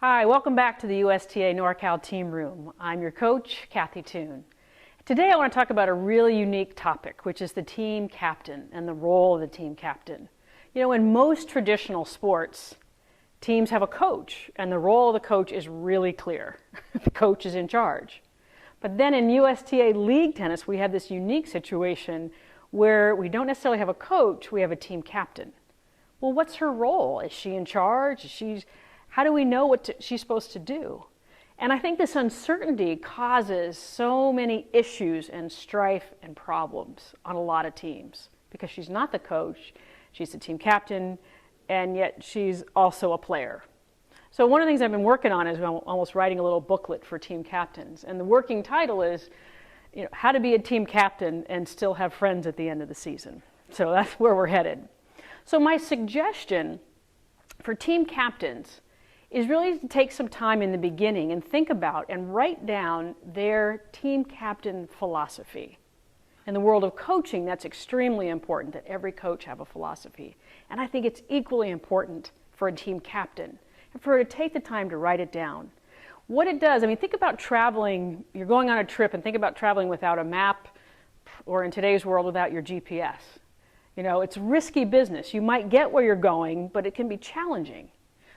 Hi, welcome back to the USTA NorCal Team Room. I'm your coach, Kathy Toon. Today I want to talk about a really unique topic, which is the team captain and the role of the team captain. You know, in most traditional sports, teams have a coach, and the role of the coach is really clear. The coach is in charge. But then in USTA League Tennis, we have this unique situation where we don't necessarily have a coach, we have a team captain. Well, what's her role? Is she in charge? How do we know what she's supposed to do? And I think this uncertainty causes so many issues and strife and problems on a lot of teams because she's not the coach, she's the team captain, and yet she's also a player. So one of the things I've been working on is I'm almost writing a little booklet for team captains. And the working title is, how to be a team captain and still have friends at the end of the season. So that's where we're headed. So my suggestion for team captains is really to take some time in the beginning and think about and write down their team captain philosophy. In the world of coaching, that's extremely important that every coach have a philosophy. And I think it's equally important for a team captain and for her to take the time to write it down. What it does, think about traveling, you're going on a trip and think about traveling without a map or in today's world without your GPS. It's risky business. You might get where you're going, but it can be challenging.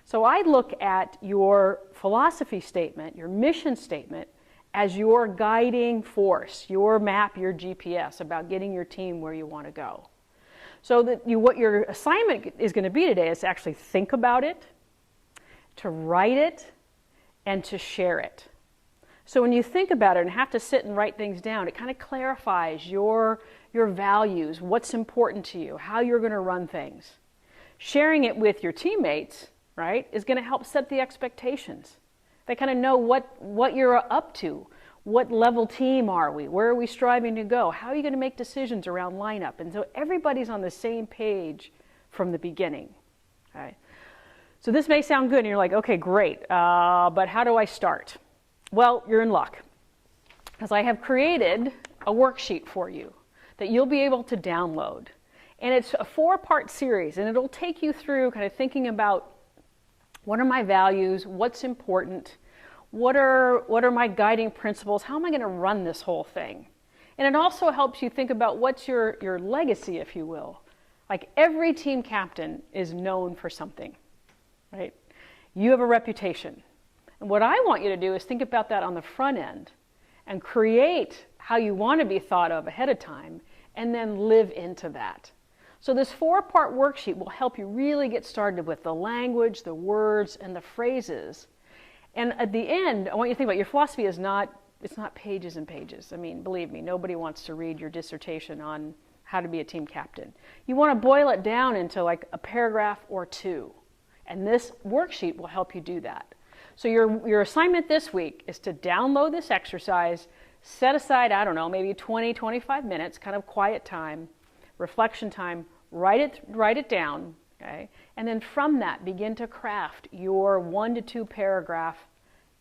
So I look at your philosophy statement, your mission statement, as your guiding force, your map, your GPS about getting your team where you want to go. So what your assignment is going to be today is to actually think about it, to write it, and to share it. So when you think about it and have to sit and write things down, it kind of clarifies your values, what's important to you, how you're going to run things. Sharing it with your teammates, right, is going to help set the expectations. They kind of know what you're up to. What level team are we? Where are we striving to go? How are you going to make decisions around lineup? And so everybody's on the same page from the beginning. Okay? So this may sound good and you're like, okay, great, but how do I start? Well, you're in luck because I have created a worksheet for you that you'll be able to download. And it's a 4-part series and it'll take you through kind of thinking about what are my values, what's important, what are my guiding principles, how am I going to run this whole thing? And it also helps you think about what's your legacy, if you will. Like every team captain is known for something, right? You have a reputation. And what I want you to do is think about that on the front end and create how you want to be thought of ahead of time and then live into that. So this 4-part worksheet will help you really get started with the language, the words, and the phrases. And at the end, I want you to think about your philosophy it's not pages and pages. Believe me, nobody wants to read your dissertation on how to be a team captain. You want to boil it down into like a paragraph or 2. And this worksheet will help you do that. So your assignment this week is to download this exercise, set aside, maybe 20, 25 minutes, kind of quiet time, reflection time, write it down, okay? And then from that, begin to craft your 1 to 2 paragraph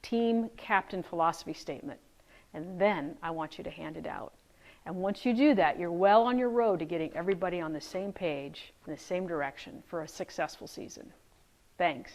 team captain philosophy statement. And then I want you to hand it out. And once you do that, you're well on your road to getting everybody on the same page, in the same direction for a successful season. Thanks.